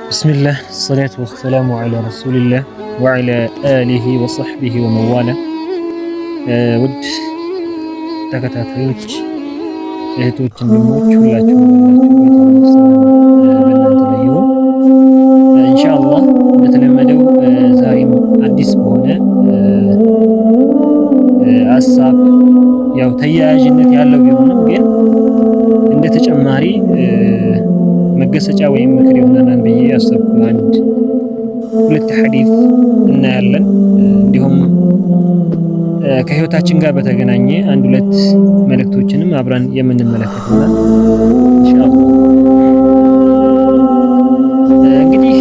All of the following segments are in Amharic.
بسم الله الصلاة والسلام على رسول الله وعلى آله وصحبه ومن والاه ውድ ተከታታዮች እህቶች ወንድሞች ሁላችሁም በእናንተ ላይ ይሁን ኢንሻአላህ እንደተለመደው ዛሬም አዲስ በሆነ ሀሳብ ያው ተያያዥነት ያለው ቢሆንም ግን እንደ ተጨማሪ መገሰጫ ወይም ምክር ይሆናል ብዬ ያሰብኩ አንድ ሁለት ሐዲስ እናያለን። እንዲሁም ከህይወታችን ጋር በተገናኘ አንድ ሁለት መልእክቶችንም አብረን የምንመለከትና ኢንሻአላህ እንግዲህ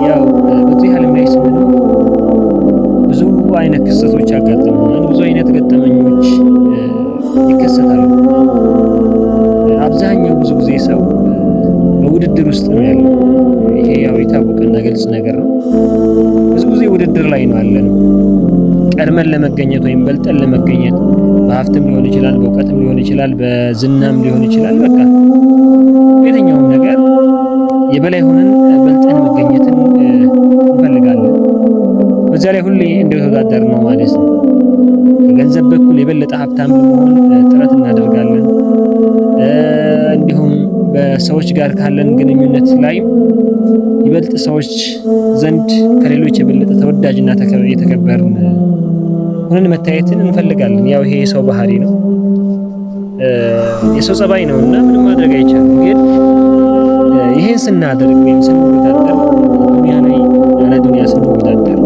ያው በዚህ ዓለም ላይ ስንኖር ብዙ አይነት ክስተቶች ያጋጥሙናል። ብዙ አይነት ገጠመኞች ይከሰታሉ። አብዛኛው ብዙ ጊዜ ሰው በውድድር ውስጥ ነው ያለው። ይሄ ያው የታወቀና ግልጽ ነገር ነው። ብዙ ጊዜ ውድድር ላይ ነው ያለነው። ቀድመን ለመገኘት ወይም በልጠን ለመገኘት በሀብትም ሊሆን ይችላል፣ በእውቀትም ሊሆን ይችላል፣ በዝናም ሊሆን ይችላል። በቃ የትኛውም ነገር የበላይ ሆነን በልጠን መገኘትን እንፈልጋለን። በዛ ላይ ሁሌ እንደተወዳደር ነው ማለት ነው። በገንዘብ በኩል የበለጠ ሀብታም ለመሆን ጥረት እናደርጋለን። እንዲሁም በሰዎች ጋር ካለን ግንኙነት ላይ ይበልጥ ሰዎች ዘንድ ከሌሎች የበለጠ ተወዳጅና የተከበርን ሆነን መታየትን እንፈልጋለን። ያው ይሄ የሰው ባህሪ ነው፣ የሰው ጸባይ ነውና ምንም ማድረግ አይቻልም። ግን ይሄን ስናደርግ ወይም ስንወዳደር ዱንያ ላይ ያለ ዱንያ ስንወዳደር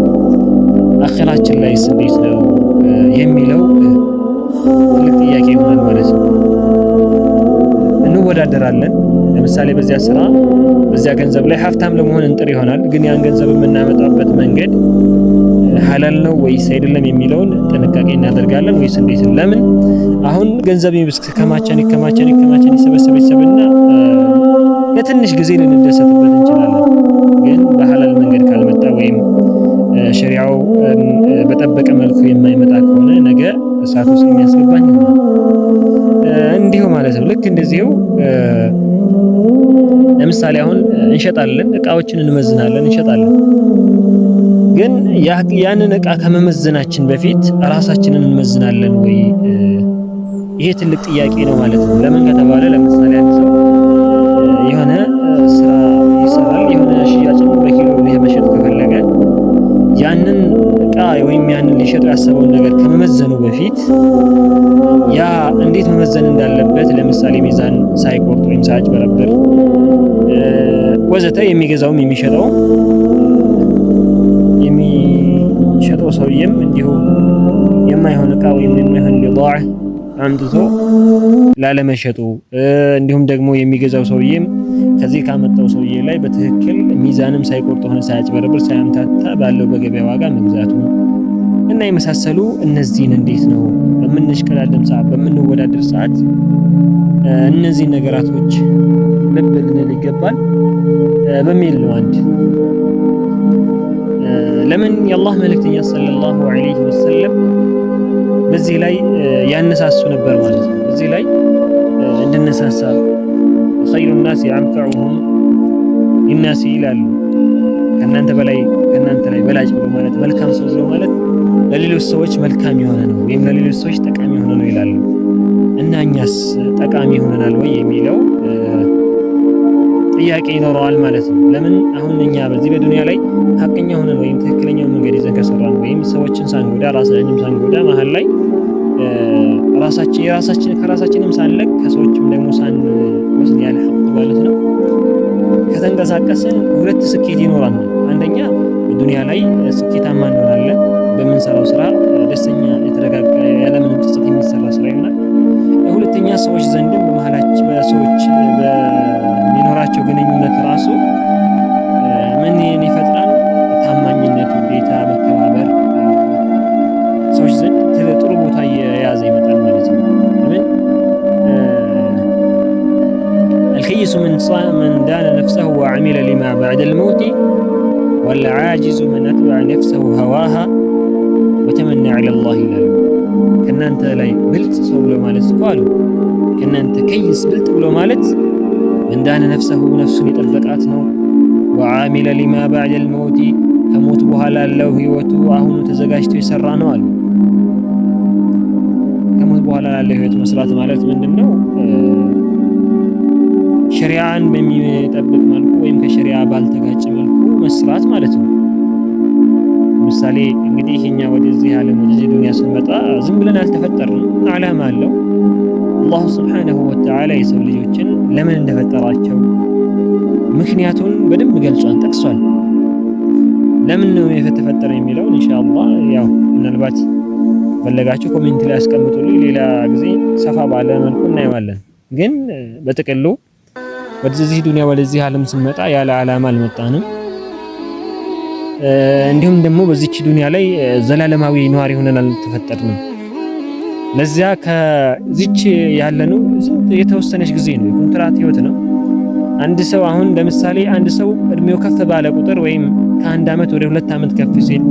አኺራችን ላይ እንዴት ነው የሚለው ትልቅ ጥያቄ ይሆናል ማለት ነው። እንወዳደራለን። ለምሳሌ በዚያ ስራ በዚያ ገንዘብ ላይ ሀብታም ለመሆን እንጥር ይሆናል። ግን ያን ገንዘብ የምናመጣበት መንገድ ሐላል ነው ወይስ አይደለም የሚለውን ጥንቃቄ እናደርጋለን ወይስ እንዴት? ለምን አሁን ገንዘብ ከማቻን ይሰበሰብና ለትንሽ ጊዜ ልንደሰትበት እንችላለን። ግን በሐላል መንገድ ካልመጣ ወይም ሸሪዓው በጠበቀ መልኩ የማይመጣ ከሆነ ነገ እሳት ውስጥ የሚያስገባኝ ነው። እንዲሁ ማለት ነው። ልክ እንደዚሁ ለምሳሌ አሁን እንሸጣለን፣ እቃዎችን እንመዝናለን፣ እንሸጣለን። ግን ያንን እቃ ከመመዘናችን በፊት ራሳችንን እንመዝናለን ወይ? ይሄ ትልቅ ጥያቄ ነው ማለት ነው። ለምን ከተባለ ለምሳሌ አንድ ሰው የሆነ ስራ ይሰራል፣ የሆነ ሽያጭን በኪሎ ለመሸጥ ከፈለገ ያንን እቃ ወይም ያንን ሊሸጠው ያሰበውን ነገር ከመመዘኑ በፊት ያ እንዴት መመዘን እንዳለበት ለምሳሌ ሚዛን ሳይቆርጥ ወይም ሳያጭበረብር ወዘተ የሚገዛውም የሚሸጠው ሰውዬም እንዲሁ የማይሆን እቃ ወይም የማይሆን ቢضاع አምጥቶ ላለመሸጡ እንዲሁም ደግሞ የሚገዛው ሰውዬም ከዚህ ካመጣው ሰውዬ ላይ በትክክል ሚዛንም ሳይቆርጥ ሆነ ሳያጭበረብር ሳያምታታ ባለው በገበያ ዋጋ መግዛቱ እና የመሳሰሉ እነዚህን እንዴት ነው በምንሽቀዳደም ሰዓት በምንወዳደር ሰዓት እነዚህ ነገራቶች ልብ ልንል ይገባል በሚል ነው። አንድ ለምን የአላህ መልእክተኛ ሰለላሁ ዐለይሂ ወሰለም በዚህ ላይ ያነሳሱ ነበር ማለት ነው። በዚህ ላይ እንድነሳሳ ኸይሩ ናሲ አንፈዑሁም ሊናሲ ይላሉ። ከእናንተ ላይ በላጭ ብሎ ማለት መልካም ሰው ብሎ ማለት ለሌሎች ሰዎች መልካም የሆነ ነው ወይም ለሌሎች ሰዎች ጠቃሚ የሆነ ነው ይላሉ። እና እኛስ ጠቃሚ ሆነናል ወይ የሚለው ጥያቄ ይኖረዋል ማለት ነው። ለምን አሁን እኛ በዚህ በዱንያ ላይ ሀቀኛ ሆነን ወይም ትክክለኛውን መንገድ ይዘን ከሰራን ወይም ሰዎችን ሳንጎዳ ራሳችንም ሳንጎዳ መሀል ላይ ከራሳችንም ሳንለቅ ከሰዎችም ደግሞ ሳንወስድ ያለ ሀቅ ማለት ነው ከተንቀሳቀስን ሁለት ስኬት ይኖራል። አንደኛ በዱንያ ላይ ስኬታማ እንሆናለን። በምንሰራው ስራ ደስተኛ የተረጋጋ ያለምንም ጸጸት የሚሰራ ስራ ይሆናል። ሁለተኛ ሰዎች ዘንድም በሰዎች በሚኖራቸው ግንኙነት ራሱ ምን ይፈጥራል? ታማኝነት፣ ውዴታ፣ መከባበር ሰዎች ዘንድ ጥሩ ቦታ የያዘ ይመጣል ማለት ነው። ለምን الكيس من دان نفسه وعمل لما بعد الموت والعاجز من أتبع نفسه هواها وتمنى على الله ይላሉ። ከናንተ ላይ ብልጥ ሰው ብሎ ማለት ቃሉ ከናንተ ከይስ ብልጥ ብሎ ማለት من دان نفسه نفسን የጠበቃት ነው። አሚለ ሊማ ባዕደል መውቲ ከሞት በኋላ ያለው ህይወቱ አሁኑ ተዘጋጅቶ የሰራ ነው አሉ። ከሞት በኋላ ያለው ህይወት መስራት ማለት ምንድነው? ሸሪዓን በሚጠብቅ መልኩ ወይም ከሸሪዓ ባልተጋጨ መልኩ መስራት ማለት ነው። ምሳሌ እንግዲህ እኛ ወደዚህ ዓለም ወደዚህ ዱንያ ስንመጣ ዝም ብለን አልተፈጠርንም። ዓላማ አለው። አላሁ ሱብሓነሁ ወተዓላ የሰው ልጆችን ለምን እንደፈጠራቸው ምክንያቱን በደንብ ገልጿል፣ ጠቅሷል። ለምን ነው የተፈጠረ የሚለውን ኢንሻአላህ ያው ምናልባት ፈለጋችሁ ኮሜንት ላይ አስቀምጡልኝ። ሌላ ጊዜ ሰፋ ባለ መልኩ እናየዋለን። ግን በጥቅሉ ወደዚህ ዱንያ ወደዚህ ዓለም ስንመጣ ያለ ዓላማ አልመጣንም። እንዲሁም ደግሞ በዚች ዱንያ ላይ ዘላለማዊ ነዋሪ ሆነን አልተፈጠርንም። ለዚያ ከዚች ያለነው የተወሰነች ጊዜ ነው፣ ኮንትራት ህይወት ነው። አንድ ሰው አሁን ለምሳሌ አንድ ሰው እድሜው ከፍ ባለ ቁጥር ወይም ከ1 ዓመት ወደ 2 ዓመት ከፍ ሲል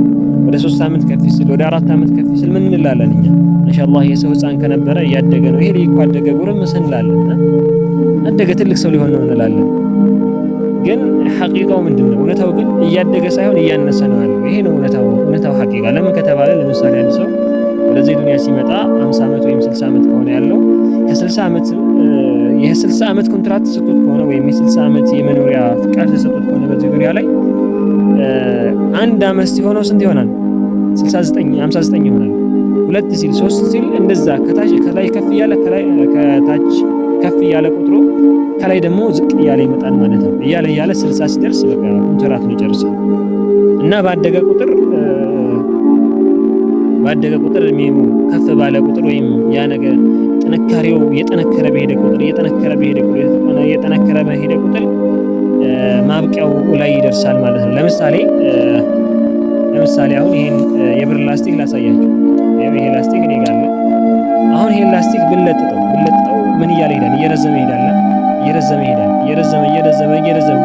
ወደ 3 ዓመት ከፍ ሲል ወደ 4 ዓመት ከፍ ሲል ምን እንላለን እኛ? ማሻአላህ የሰው ህፃን ከነበረ እያደገ ነው፣ ይሄ ልጅ እኮ አደገ ጎረመሰ እንላለን። አደገ ትልቅ ሰው ሊሆን ነው እንላለን። ግን ሐቂቃው ምንድነው? እውነታው ግን እያደገ ሳይሆን እያነሰ ነው ያለው። ይሄ ነው እውነታው ሐቂቃ። ለምን ከተባለ ለምሳሌ አንድ ሰው ወደዚህ ዱንያ ሲመጣ 50 ዓመት ወይም 60 ዓመት ከሆነ ያለው ከ60 ዓመት የ60 ዓመት ኮንትራት ተሰጥቶት ከሆነ ወይም የ60 ዓመት የመኖሪያ ፍቃድ ተሰጥቶት ከሆነ በዚህ ዱንያ ላይ አንድ ዓመት ሲሆነው ስንት ይሆናል? 69 59 ይሆናል። 2 ሲል 3 ሲል እንደዛ ከላይ ከፍ እያለ ከታች ከፍ እያለ ቁጥሩ ከላይ ደግሞ ዝቅ እያለ ይመጣል ማለት ነው። እያለ 60 ሲደርስ በቃ ኮንትራቱን ይጨርሳል። እና ባደገ ቁጥር እድሜው ከፍ ባለ ቁጥር ወይም ያ ነገር ጥንካሬው የጠነከረ በሄደ ቁጥር ማብቂያው ላይ ይደርሳል ማለት ነው። ለምሳሌ አሁን ይሄን የብር ላስቲክ ላሳያችሁ። ይሄ ላስቲክ እኔ ጋር አለ። አሁን ይሄን ላስቲክ ብንለጥጠው ምን እያለ ይሄዳል? እየረዘመ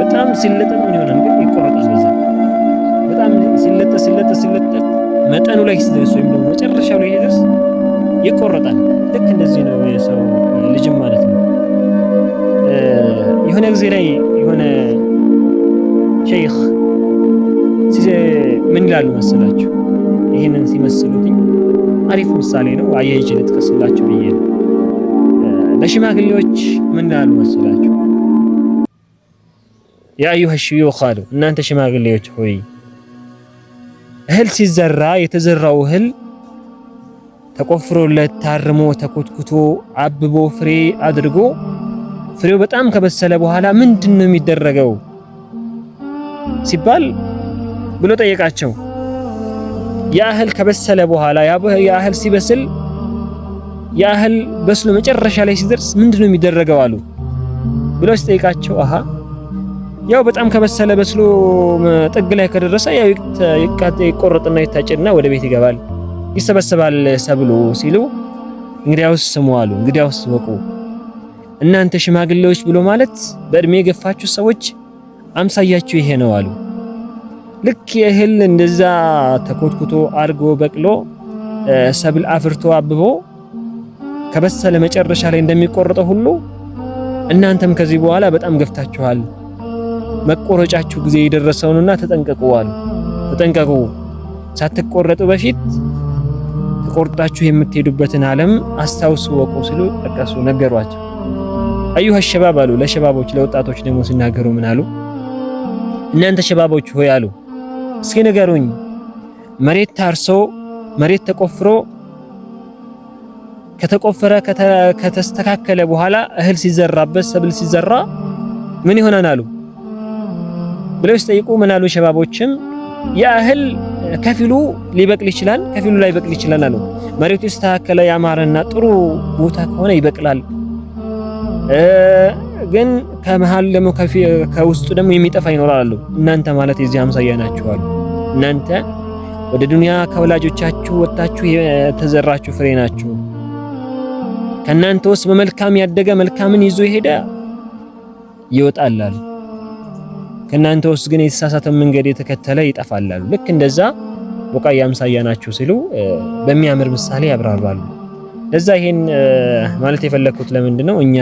በጣም ሲለጠጥ ምን ይሆናል? ግን ይቆረጣል። በዛ በጣም ሲለጠጥ መጠኑ ላይ ሲደርስ ወይም ደግሞ መጨረሻው ላይ ሲደርስ ይቆረጣል። ልክ እንደዚህ ነው የሰው ልጅም ማለት ነው። የሆነ ጊዜ ላይ የሆነ ሼኽ ምን ይላሉ መሰላችሁ? ይሄንን ሲመስሉትኝ አሪፍ ምሳሌ ነው፣ አያይዤ ልጥቀስላችሁ ብዬ ነው። ለሽማግሌዎች ምን ይላሉ መሰላችሁ? ያ አዩሃ ሽዩኽ አሉ፣ እናንተ ሽማግሌዎች ሆይ እህል ሲዘራ የተዘራው እህል ተቆፍሮለት ታርሞ ተኮትኩቶ አብቦ ፍሬ አድርጎ ፍሬው በጣም ከበሰለ በኋላ ምንድነው የሚደረገው ሲባል ብሎ ጠየቃቸው። ያ እህል ከበሰለ በኋላ ያ እህል ሲበስል ያ እህል በስሎ መጨረሻ ላይ ሲደርስ ምንድነው የሚደረገው አሉ ብሎ ሲጠይቃቸው ያው በጣም ከበሰለ በስሎ ጥግ ላይ ከደረሰ ያው ይቆረጥና ይታጨድና ወደ ቤት ይገባል፣ ይሰበሰባል ሰብሉ ሲሉ እንግዲያውስ ስሙ አሉ። እንግዲያውስ ወቁ እናንተ ሽማግሌዎች ብሎ ማለት በእድሜ የገፋችሁ ሰዎች አምሳያችሁ ይሄ ነው አሉ። ልክ የእህል እንደዛ ተኮትኩቶ አድጎ በቅሎ ሰብል አፍርቶ አብቦ ከበሰለ መጨረሻ ላይ እንደሚቆረጠው ሁሉ እናንተም ከዚህ በኋላ በጣም ገፍታችኋል፣ መቆረጫችሁ ጊዜ የደረሰውንና ተጠንቀቁ አሉ። ተጠንቀቁ፣ ሳትቆረጡ በፊት ተቆርጣችሁ የምትሄዱበትን ዓለም አስታውሱ፣ ወቁ ሲሉ ጠቀሱ፣ ነገሯቸው። አዩሃ ሸባብ አሉ። ለሸባቦች ለወጣቶች ደግሞ ሲናገሩ ምን አሉ? እናንተ ሸባቦች ሆይ አሉ፣ እስኪ ንገሩኝ፣ መሬት ታርሶ መሬት ተቆፍሮ ከተቆፈረ ከተስተካከለ በኋላ እህል ሲዘራበት ሰብል ሲዘራ ምን ይሆናል አሉ ብለው ሲጠይቁ ምን አሉ? ሸባቦችም ያ እህል ከፊሉ ሊበቅል ይችላል፣ ከፊሉ ላይ በቅል ይችላል አሉ። መሬቱ የተስተካከለ ያማረና ጥሩ ቦታ ከሆነ ይበቅላል፣ ግን ከመሃል ደግሞ ከውስጡ ደግሞ የሚጠፋ ይኖራል አሉ። እናንተ ማለት የዚህ አምሳያ ናችሁ አሉ። እናንተ ወደ ዱንያ ከወላጆቻችሁ ወጣችሁ የተዘራችሁ ፍሬ ናችሁ። ከእናንተ ውስጥ በመልካም ያደገ መልካምን ይዞ ሄደ ይወጣል አሉ። ከእናንተ ውስጥ ግን የተሳሳተ መንገድ የተከተለ ይጠፋል አሉ። ልክ እንደዛ ቡቃያ አምሳያ ናችሁ ሲሉ በሚያምር ምሳሌ ያብራራሉ። ለዛ ይሄን ማለት የፈለኩት ለምንድን ነው እኛ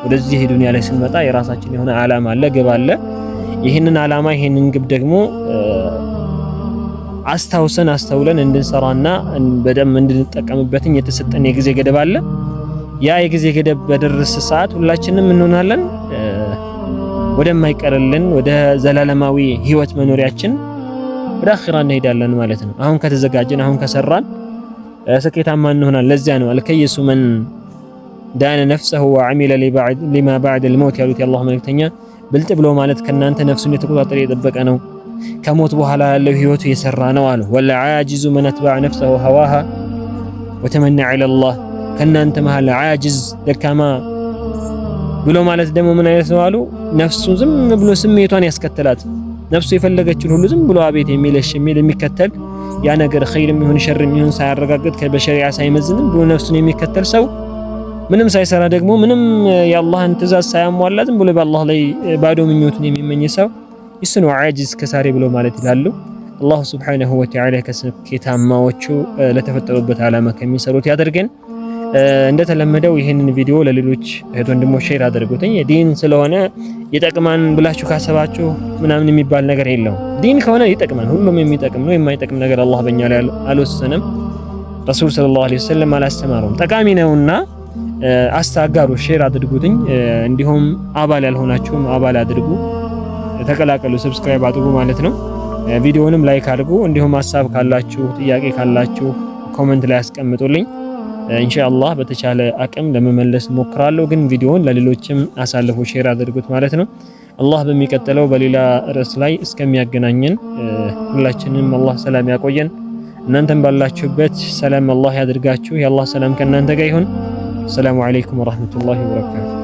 ወደዚህ ዱንያ ላይ ስንመጣ የራሳችን የሆነ ዓላማ አለ፣ ግብ አለ። ይህንን ዓላማ ይህንን ግብ ደግሞ አስተውለን እንድንሰራና በደንብ እንድንጠቀምበትኝ የተሰጠን የጊዜ ገደብ አለ። ያ የጊዜ ገደብ በደረሰ ሰዓት ሁላችንም እንሆናለን ወደማይቀርልን ወደ ዘላለማዊ ህይወት መኖሪያችን ወደ አኺራ እንሄዳለን ማለት ነው። አሁን ከተዘጋጀን አሁን ከሰራን ስኬታማ እንሆናለን። ለዚያ ነው አልከይሱ መን ዳነ ነፍሰሁ ወዐሚለ ሊማ በዕደ አልመውት ያሉት የአላህ መልእክተኛ። ብልጥ ብሎ ማለት ከናንተ ነፍሱን የተቆጣጠረ የጠበቀ ነው፣ ከሞት በኋላ ያለው ህይወቱ የሰራ ነው አሉ። ወልዓጂዙ መን አትበዐ ነፍሰሁ ሀዋሃ ወተመና ዐለላህ። ከናንተ መሃል ዓጂዝ ደካማ ብሎ ማለት ደግሞ ምን አይነት ነው አሉ? ነፍሱ ዝም ብሎ ስሜቷን ያስከተላት ነፍሱ የፈለገችውን ሁሉ ዝም ብሎ አቤት የሚለሽ የሚከተል ያ ነገር ኸይርም ይሁን ሸርም ይሁን ሳያረጋግጥ በሸሪዓ ሳይመዝንም ብሎ ነፍሱን የሚከተል ሰው ምንም ሳይሰራ ደግሞ ምንም የአላህን ትእዛዝ ሳያሟላ ዝም ብሎ በአላህ ላይ ባዶ ምኞቱን የሚመኝ ሰው እሱ ነው ዓጂዝ ከሳሪ ብሎ ማለት ይላሉ። አላሁ ሱብሓነሁ ወተዓላ ከስኬታማዎቹ ለተፈጠሩበት ዓላማ ከሚሰሩት ያደርገን። እንደተለመደው ይህንን ቪዲዮ ለሌሎች እህት ወንድሞች ሼር አድርጉትኝ። ዲን ስለሆነ ይጠቅማን ብላችሁ ካሰባችሁ ምናምን የሚባል ነገር የለውም። ዲን ከሆነ ይጠቅማን፣ ሁሉም የሚጠቅም ነው። የማይጠቅም ነገር አላህ በእኛ ላይ አልወሰነም፣ ረሱል ሰለላሁ ዐለይሂ ወሰለም አላስተማሩም። ጠቃሚ ነውና አስተጋሩ፣ ሼር አድርጉትኝ። እንዲሁም አባል ያልሆናችሁም አባል አድርጉ፣ ተቀላቀሉ፣ ሰብስክራይብ አድርጉ ማለት ነው። ቪዲዮውንም ላይክ አድርጉ። እንዲሁም ሀሳብ ካላችሁ ጥያቄ ካላችሁ ኮሜንት ላይ አስቀምጡልኝ። ኢንሻአላህ በተቻለ አቅም ለመመለስ ሞክራለሁ። ግን ቪዲዮውን ለሌሎችም አሳልፉ፣ ሼር አድርጉት ማለት ነው። አላህ በሚቀጥለው በሌላ ርዕስ ላይ እስከሚያገናኘን ሁላችንም አላህ ሰላም ያቆየን። እናንተም ባላችሁበት ሰላም አላህ ያድርጋችሁ። የአላህ ሰላም ከእናንተ ጋር ይሁን። ሰላሙ አለይኩም ወራህመቱላሂ ወበረካቱ።